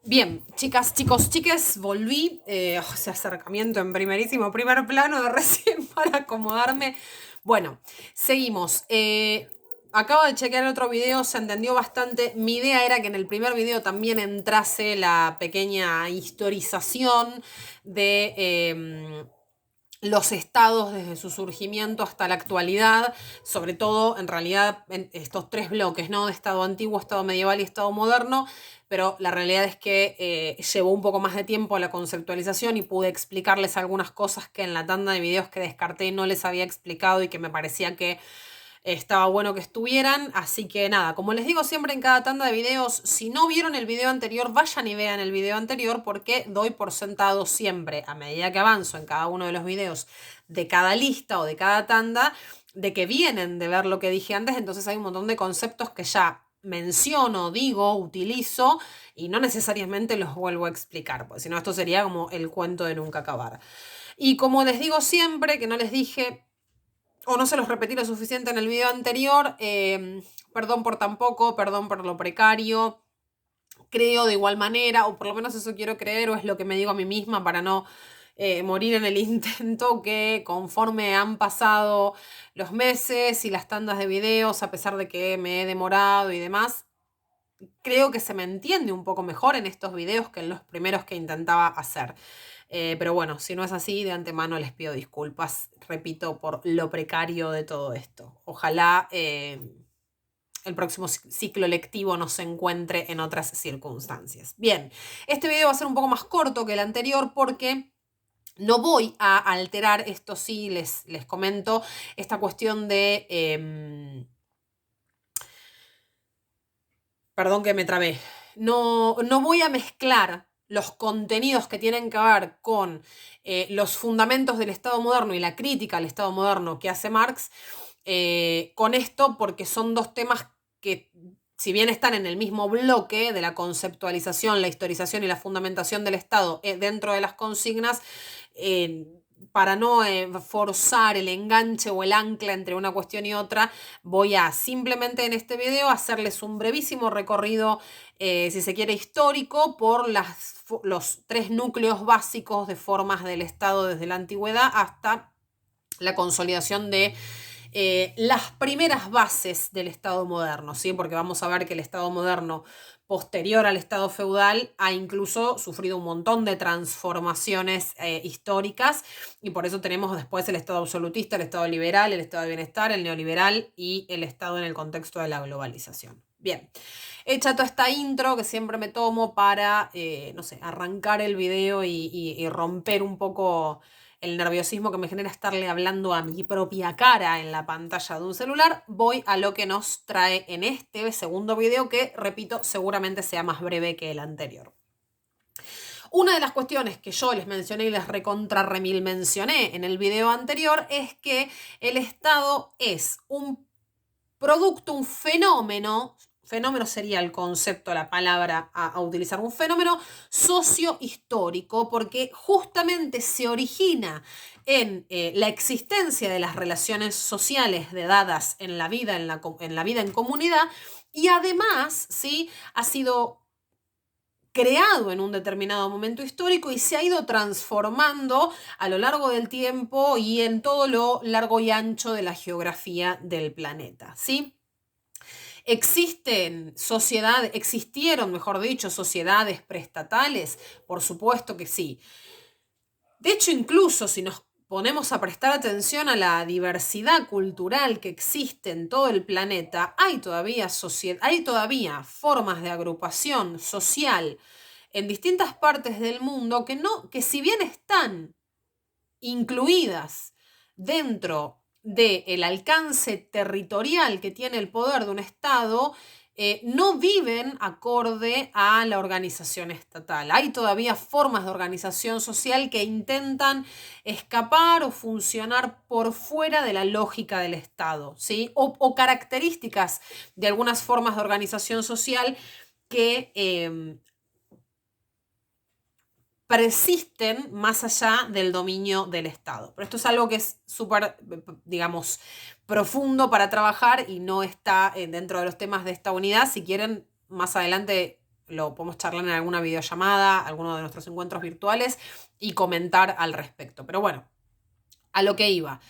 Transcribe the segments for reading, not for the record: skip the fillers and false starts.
Bien, chicas, chicos, chiques, volví. Ese acercamiento en primer plano de recién para acomodarme. Bueno, seguimos. Acabo de chequear el otro video, se entendió bastante. Mi idea era que en el primer video también entrase la pequeña historización de los estados desde su surgimiento hasta la actualidad, sobre todo en realidad en estos tres bloques, ¿no? De estado antiguo, estado medieval y estado moderno, pero la realidad es que llevó un poco más de tiempo la conceptualización y pude explicarles algunas cosas que en la tanda de videos que descarté no les había explicado y que me parecía que estaba bueno que estuvieran, así que nada, como les digo siempre en cada tanda de videos, si no vieron el video anterior, vayan y vean el video anterior porque doy por sentado siempre, a medida que avanzo en cada uno de los videos de cada lista o de cada tanda, de que vienen de ver lo que dije antes, entonces hay un montón de conceptos que ya menciono, digo, utilizo y no necesariamente los vuelvo a explicar, porque si no esto sería como el cuento de nunca acabar. Y como les digo siempre, que no les dije o no se los repetí lo suficiente en el video anterior, perdón por tan poco, perdón por lo precario, creo de igual manera, o por lo menos eso quiero creer, o es lo que me digo a mí misma para no morir en el intento, que conforme han pasado los meses y las tandas de videos, a pesar de que me he demorado y demás, creo que se me entiende un poco mejor en estos videos que en los primeros que intentaba hacer. Pero bueno, si no es así, de antemano les pido disculpas, repito, por lo precario de todo esto. Ojalá el próximo ciclo lectivo no se encuentre en otras circunstancias. Bien, este video va a ser un poco más corto que el anterior porque no voy a alterar, esto sí les comento, esta cuestión de... perdón que me trabé. No voy a mezclar los contenidos que tienen que ver con los fundamentos del Estado moderno y la crítica al Estado moderno que hace Marx con esto porque son dos temas que, si bien están en el mismo bloque de la conceptualización, la historización y la fundamentación del Estado dentro de las consignas, eh, para no forzar el enganche o el ancla entre una cuestión y otra, voy a simplemente en este video hacerles un brevísimo recorrido, si se quiere, histórico por los tres núcleos básicos de formas del Estado desde la antigüedad hasta la consolidación de las primeras bases del Estado moderno, ¿sí? Porque vamos a ver que el Estado moderno posterior al Estado feudal ha incluso sufrido un montón de transformaciones históricas y por eso tenemos después el Estado absolutista, el Estado liberal, el Estado de bienestar, el neoliberal y el Estado en el contexto de la globalización. Bien, hecha toda esta intro que siempre me tomo para, no sé, arrancar el video y romper un poco el nerviosismo que me genera estarle hablando a mi propia cara en la pantalla de un celular, voy a lo que nos trae en este segundo video que, repito, seguramente sea más breve que el anterior. Una de las cuestiones que yo les mencioné y les recontra remil mencioné en el video anterior es que el Estado es un producto, un fenómeno sería el concepto, la palabra a utilizar, un fenómeno sociohistórico, porque justamente se origina en la existencia de las relaciones sociales dadas en la vida en la vida en comunidad, y además, ¿sí?, ha sido creado en un determinado momento histórico y se ha ido transformando a lo largo del tiempo y en todo lo largo y ancho de la geografía del planeta, ¿sí? Existieron, mejor dicho, sociedades preestatales, por supuesto que sí. De hecho, incluso si nos ponemos a prestar atención a la diversidad cultural que existe en todo el planeta, hay todavía formas de agrupación social en distintas partes del mundo que si bien están incluidas dentro del alcance territorial que tiene el poder de un Estado, no viven acorde a la organización estatal. Hay todavía formas de organización social que intentan escapar o funcionar por fuera de la lógica del Estado, ¿sí? O características de algunas formas de organización social que persisten más allá del dominio del Estado. Pero esto es algo que es súper, digamos, profundo para trabajar y no está dentro de los temas de esta unidad. Si quieren, más adelante lo podemos charlar en alguna videollamada, alguno de nuestros encuentros virtuales y comentar al respecto. Pero bueno, a lo que iba.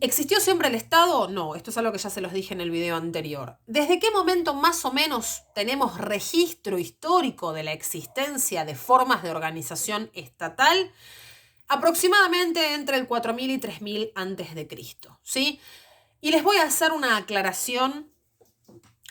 ¿Existió siempre el Estado? No, esto es algo que ya se los dije en el video anterior. ¿Desde qué momento más o menos tenemos registro histórico de la existencia de formas de organización estatal? Aproximadamente entre el 4000 y 3000 antes de Cristo, ¿sí? Y les voy a hacer una aclaración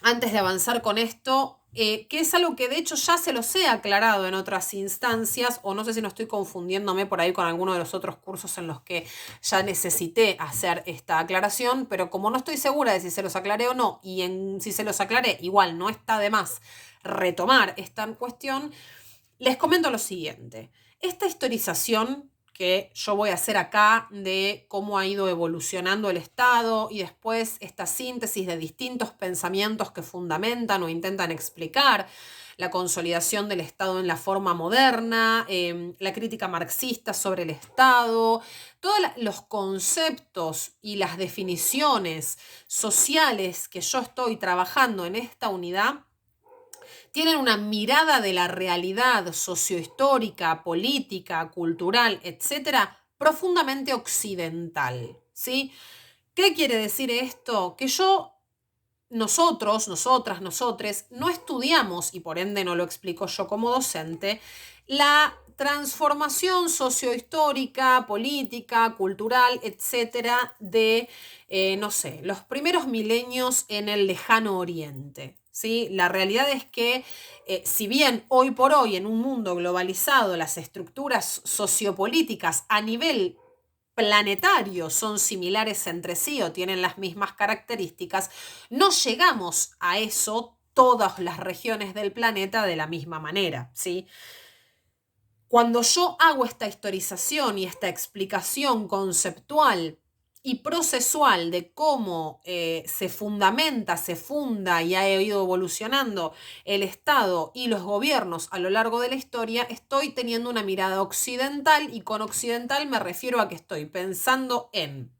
antes de avanzar con esto, que es algo que de hecho ya se los he aclarado en otras instancias, o no sé si no estoy confundiéndome por ahí con alguno de los otros cursos en los que ya necesité hacer esta aclaración, pero como no estoy segura de si se los aclaré o no, y si se los aclaré, igual no está de más retomar esta cuestión, les comento lo siguiente. Esta historización que yo voy a hacer acá de cómo ha ido evolucionando el Estado y después esta síntesis de distintos pensamientos que fundamentan o intentan explicar la consolidación del Estado en la forma moderna, la crítica marxista sobre el Estado, todos los conceptos y las definiciones sociales que yo estoy trabajando en esta unidad tienen una mirada de la realidad sociohistórica, política, cultural, etcétera, profundamente occidental, ¿sí? ¿Qué quiere decir esto? Que nosotros, nosotras, nosotres, no estudiamos, y por ende no lo explico yo como docente, la transformación sociohistórica, política, cultural, etcétera, de, no sé, los primeros milenios en el lejano oriente. ¿Sí? La realidad es que, si bien hoy por hoy en un mundo globalizado las estructuras sociopolíticas a nivel planetario son similares entre sí o tienen las mismas características, no llegamos a eso todas las regiones del planeta de la misma manera, ¿sí? Cuando yo hago esta historización y esta explicación conceptual y procesual de cómo se fundamenta, se funda y ha ido evolucionando el Estado y los gobiernos a lo largo de la historia, estoy teniendo una mirada occidental, y con occidental me refiero a que estoy pensando en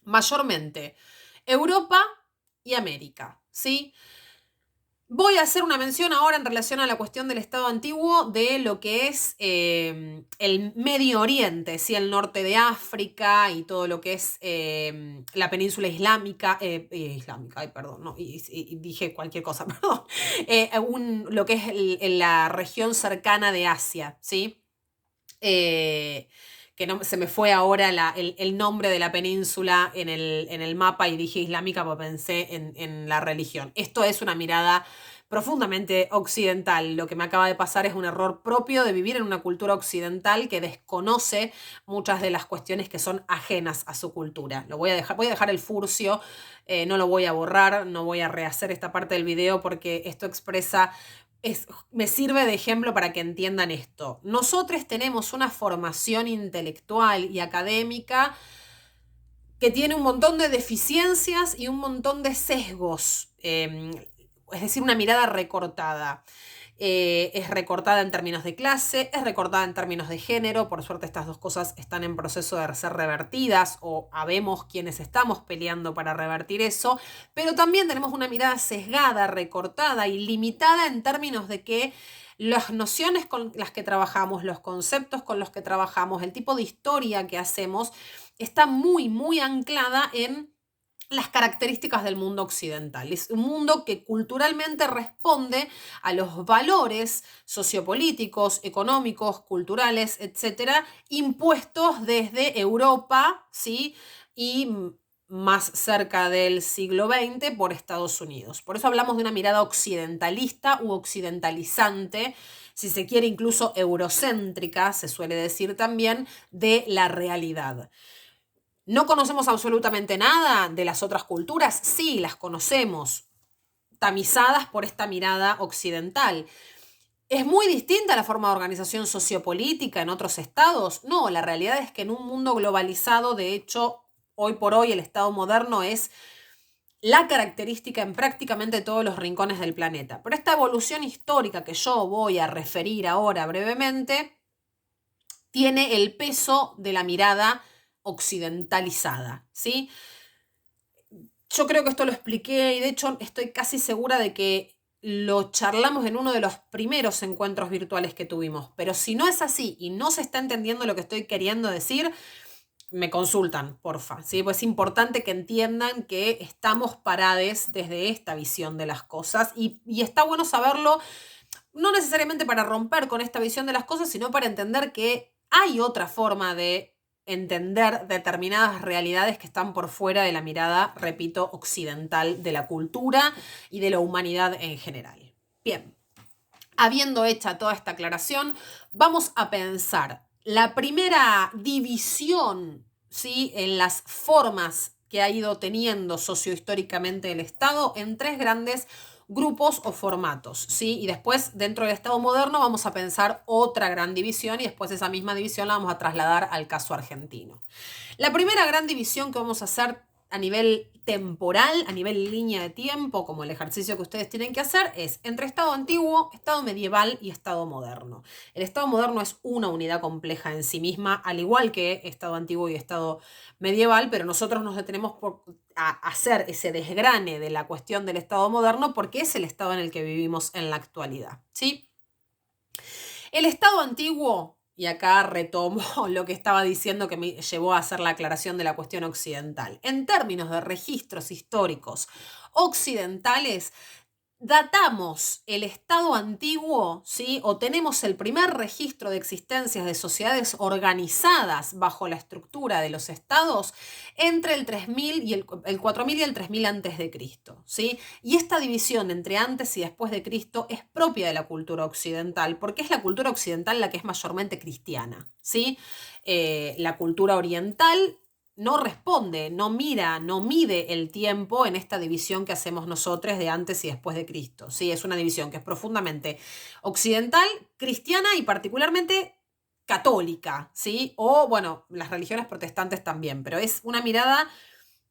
mayormente Europa y América, ¿sí? Voy a hacer una mención ahora en relación a la cuestión del Estado antiguo de lo que es el Medio Oriente, ¿sí? El norte de África y todo lo que es la península islámica, ay, perdón, no, y dije cualquier cosa, perdón, lo que es la región cercana de Asia, ¿sí? Que no, se me fue ahora el nombre de la península en el mapa y dije islámica porque pensé en la religión. Esto es una mirada profundamente occidental. Lo que me acaba de pasar es un error propio de vivir en una cultura occidental que desconoce muchas de las cuestiones que son ajenas a su cultura. Voy a dejar el furcio, no lo voy a borrar, no voy a rehacer esta parte del video porque esto expresa... me sirve de ejemplo para que entiendan esto. Nosotros tenemos una formación intelectual y académica que tiene un montón de deficiencias y un montón de sesgos, es decir, una mirada recortada. Es recortada en términos de clase, es recortada en términos de género. Por suerte estas dos cosas están en proceso de ser revertidas o habemos quienes estamos peleando para revertir eso, pero también tenemos una mirada sesgada, recortada y limitada en términos de que las nociones con las que trabajamos, los conceptos con los que trabajamos, el tipo de historia que hacemos, está muy, muy anclada en las características del mundo occidental. Es un mundo que culturalmente responde a los valores sociopolíticos, económicos, culturales, etcétera, impuestos desde Europa, ¿sí? Y más cerca del siglo XX por Estados Unidos. Por eso hablamos de una mirada occidentalista u occidentalizante, si se quiere incluso eurocéntrica, se suele decir también, de la realidad. ¿No conocemos absolutamente nada de las otras culturas? Sí, las conocemos, tamizadas por esta mirada occidental. ¿Es muy distinta la forma de organización sociopolítica en otros estados? No, la realidad es que en un mundo globalizado, de hecho, hoy por hoy el Estado moderno es la característica en prácticamente todos los rincones del planeta. Pero esta evolución histórica que yo voy a referir ahora brevemente tiene el peso de la mirada occidentalizada, ¿sí? Yo creo que esto lo expliqué y de hecho estoy casi segura de que lo charlamos en uno de los primeros encuentros virtuales que tuvimos, pero si no es así y no se está entendiendo lo que estoy queriendo decir, me consultan, porfa, ¿sí? Pues es importante que entiendan que estamos parades desde esta visión de las cosas y está bueno saberlo, no necesariamente para romper con esta visión de las cosas, sino para entender que hay otra forma de entender determinadas realidades que están por fuera de la mirada, repito, occidental de la cultura y de la humanidad en general. Bien, habiendo hecha toda esta aclaración, vamos a pensar la primera división, ¿sí?, en las formas que ha ido teniendo sociohistóricamente el Estado en tres grandes grupos o formatos, ¿sí? Y después, dentro del Estado moderno, vamos a pensar otra gran división y después esa misma división la vamos a trasladar al caso argentino. La primera gran división que vamos a hacer a nivel temporal, a nivel línea de tiempo, como el ejercicio que ustedes tienen que hacer, es entre Estado antiguo, Estado medieval y Estado moderno. El Estado moderno es una unidad compleja en sí misma, al igual que Estado antiguo y Estado medieval, pero nosotros nos detenemos a hacer ese desgrane de la cuestión del Estado moderno porque es el Estado en el que vivimos en la actualidad, ¿sí? El Estado antiguo, y acá retomo lo que estaba diciendo que me llevó a hacer la aclaración de la cuestión occidental. En términos de registros históricos occidentales, datamos el Estado antiguo, ¿sí?, o tenemos el primer registro de existencias de sociedades organizadas bajo la estructura de los estados entre el 3000 y el 4000 y el 3000 antes de Cristo, ¿sí? Y esta división entre antes y después de Cristo es propia de la cultura occidental, porque es la cultura occidental la que es mayormente cristiana, ¿sí? La cultura oriental no responde, no mira, no mide el tiempo en esta división que hacemos nosotros de antes y después de Cristo. ¿Sí? Es una división que es profundamente occidental, cristiana y particularmente católica, ¿sí? O, bueno, las religiones protestantes también, pero es una mirada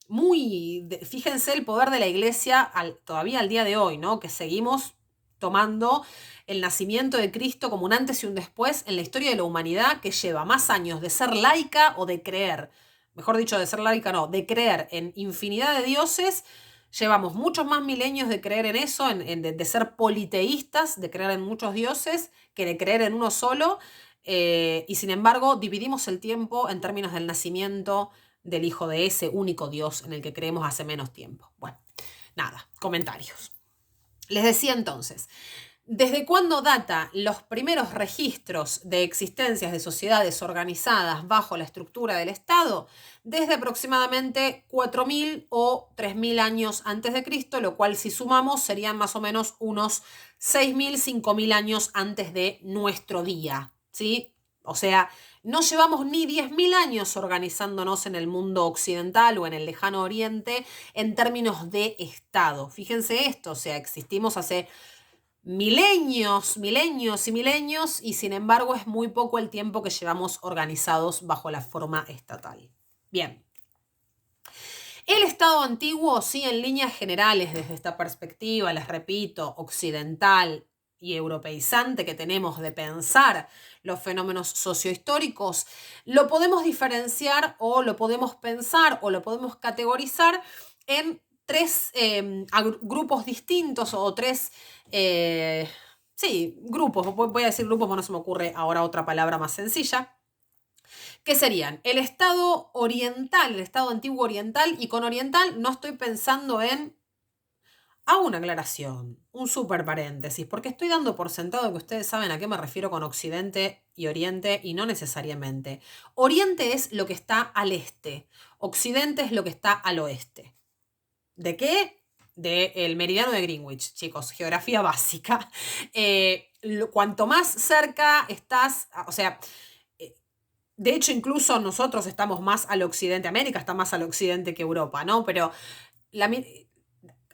muy, fíjense el poder de la iglesia todavía al día de hoy, ¿no? Que seguimos tomando el nacimiento de Cristo como un antes y un después en la historia de la humanidad, que lleva más años de ser laica o de creer, mejor dicho, de ser laica no, de creer en infinidad de dioses. Llevamos muchos más milenios de creer en eso, de ser politeístas, de creer en muchos dioses, que de creer en uno solo. Y sin embargo, dividimos el tiempo en términos del nacimiento del hijo de ese único Dios en el que creemos hace menos tiempo. Bueno, nada, comentarios. Les decía entonces, ¿desde cuándo data los primeros registros de existencias de sociedades organizadas bajo la estructura del Estado? Desde aproximadamente 4000 o 3000 años antes de Cristo, lo cual si sumamos serían más o menos unos 6000, 5000 años antes de nuestro día, ¿sí? O sea, no llevamos ni 10.000 años organizándonos en el mundo occidental o en el lejano oriente en términos de Estado. Fíjense esto, o sea, existimos hace milenios, milenios y milenios, y sin embargo es muy poco el tiempo que llevamos organizados bajo la forma estatal. Bien. El Estado antiguo, sí, en líneas generales, desde esta perspectiva, les repito, occidental y europeizante que tenemos de pensar los fenómenos sociohistóricos, lo podemos diferenciar o lo podemos pensar o lo podemos categorizar en tres grupos distintos o tres, sí, grupos, voy a decir grupos, porque no se me ocurre ahora otra palabra más sencilla, que serían el Estado oriental, el Estado antiguo oriental, y con oriental no estoy pensando en... Hago una aclaración, un super paréntesis, porque estoy dando por sentado que ustedes saben a qué me refiero con Occidente y Oriente, y no necesariamente. Oriente es lo que está al este, Occidente es lo que está al oeste. ¿De qué? Del meridiano de Greenwich, chicos, geografía básica. Cuanto más cerca estás, o sea, de hecho incluso nosotros estamos más al occidente, América está más al occidente que Europa, ¿no? Pero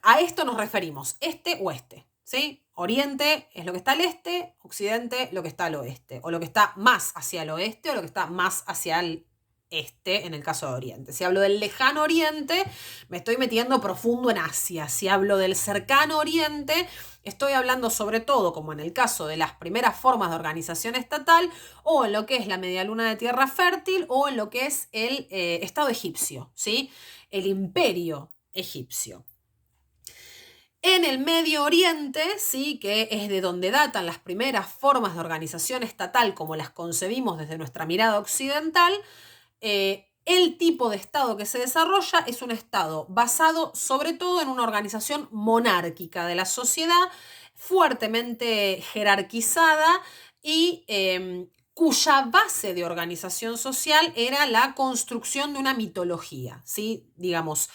a esto nos referimos, este-oeste, ¿sí? Oriente es lo que está al este, Occidente lo que está al oeste, o lo que está más hacia el oeste o lo que está más hacia el este, en el caso de Oriente. Si hablo del lejano Oriente, me estoy metiendo profundo en Asia. Si hablo del cercano Oriente, estoy hablando sobre todo, como en el caso de las primeras formas de organización estatal, o en lo que es la media luna de tierra fértil, o en lo que es el Estado egipcio, ¿sí? El imperio egipcio. En el Medio Oriente, sí, que es de donde datan las primeras formas de organización estatal como las concebimos desde nuestra mirada occidental, el tipo de Estado que se desarrolla es un Estado basado sobre todo en una organización monárquica de la sociedad, fuertemente jerarquizada y cuya base de organización social era la construcción de una mitología, ¿sí? Digamos,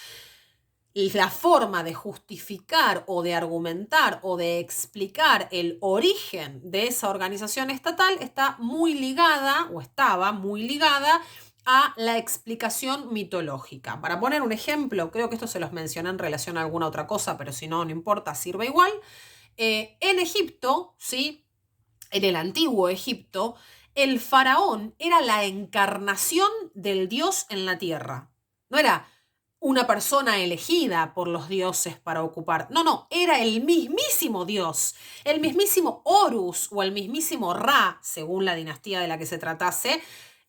la forma de justificar o de argumentar o de explicar el origen de esa organización estatal está muy ligada, o estaba muy ligada, a la explicación mitológica. Para poner un ejemplo, creo que esto se los mencioné en relación a alguna otra cosa, pero si no, no importa, sirve igual. En Egipto, ¿sí? En el antiguo Egipto, el faraón era la encarnación del dios en la tierra. No era una persona elegida por los dioses para ocupar. No, no, era el mismísimo dios, el mismísimo Horus o el mismísimo Ra, según la dinastía de la que se tratase,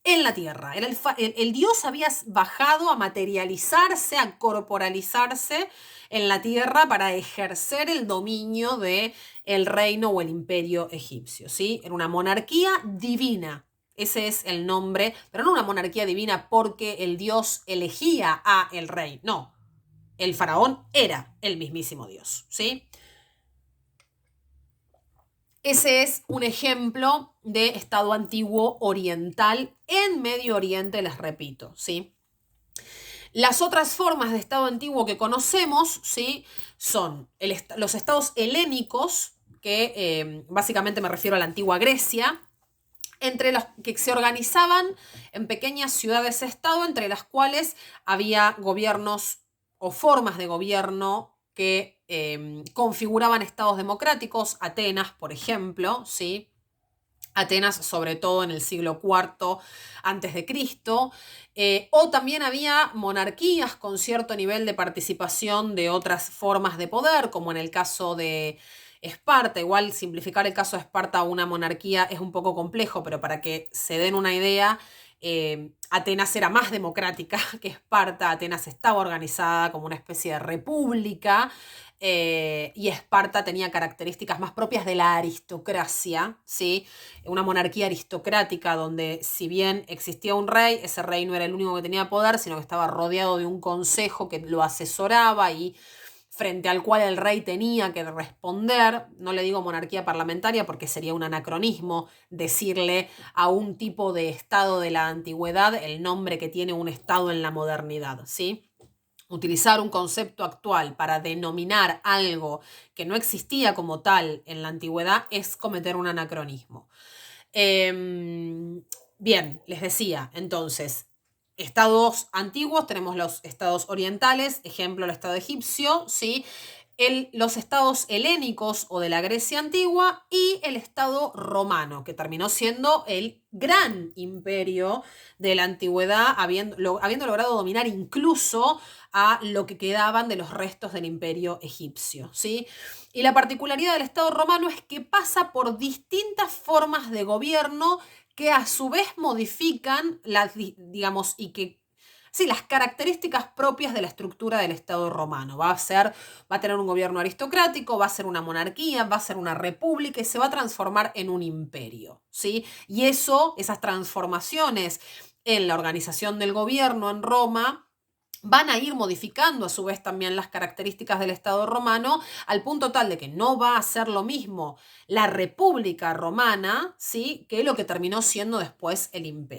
en la tierra. El dios había bajado a materializarse, a corporalizarse en la tierra para ejercer el dominio de el reino o el imperio egipcio, ¿sí? Era una monarquía divina. Ese es el nombre, pero no una monarquía divina porque el dios elegía a el rey, no. El faraón era el mismísimo dios, ¿sí? Ese es un ejemplo de Estado antiguo oriental en Medio Oriente, les repito, ¿sí? Las otras formas de Estado antiguo que conocemos, ¿sí? Son los estados helénicos, que básicamente me refiero a la antigua Grecia, entre los que se organizaban en pequeñas ciudades-estado, entre las cuales había gobiernos o formas de gobierno que configuraban estados democráticos. Atenas, por ejemplo, ¿sí? Atenas, sobre todo en el siglo IV antes de Cristo, o también había monarquías con cierto nivel de participación de otras formas de poder, como en el caso de Esparta. Igual simplificar el caso de Esparta a una monarquía es un poco complejo, pero para que se den una idea, Atenas era más democrática que Esparta. Atenas estaba organizada como una especie de república, y Esparta tenía características más propias de la aristocracia, ¿sí? Una monarquía aristocrática donde si bien existía un rey, ese rey no era el único que tenía poder, sino que estaba rodeado de un consejo que lo asesoraba y frente al cual el rey tenía que responder. No le digo monarquía parlamentaria porque sería un anacronismo decirle a un tipo de estado de la antigüedad el nombre que tiene un estado en la modernidad, ¿sí? Utilizar un concepto actual para denominar algo que no existía como tal en la antigüedad es cometer un anacronismo. Bien, les decía, entonces, estados antiguos, tenemos los estados orientales, ejemplo el estado egipcio, ¿sí? Los estados helénicos o de la Grecia antigua y el estado romano, que terminó siendo el gran imperio de la antigüedad, habiendo logrado dominar incluso a lo que quedaban de los restos del imperio egipcio, ¿sí? Y la particularidad del Estado romano es que pasa por distintas formas de gobierno que a su vez modifican digamos, y que sí, las características propias de la estructura del Estado romano. Va a tener un gobierno aristocrático, va a ser una monarquía, va a ser una república y se va a transformar en un imperio, ¿sí? Y esas transformaciones en la organización del gobierno en Roma van a ir modificando a su vez también las características del Estado romano, al punto tal de que no va a ser lo mismo la República Romana, ¿sí?, que lo que terminó siendo después el imperio.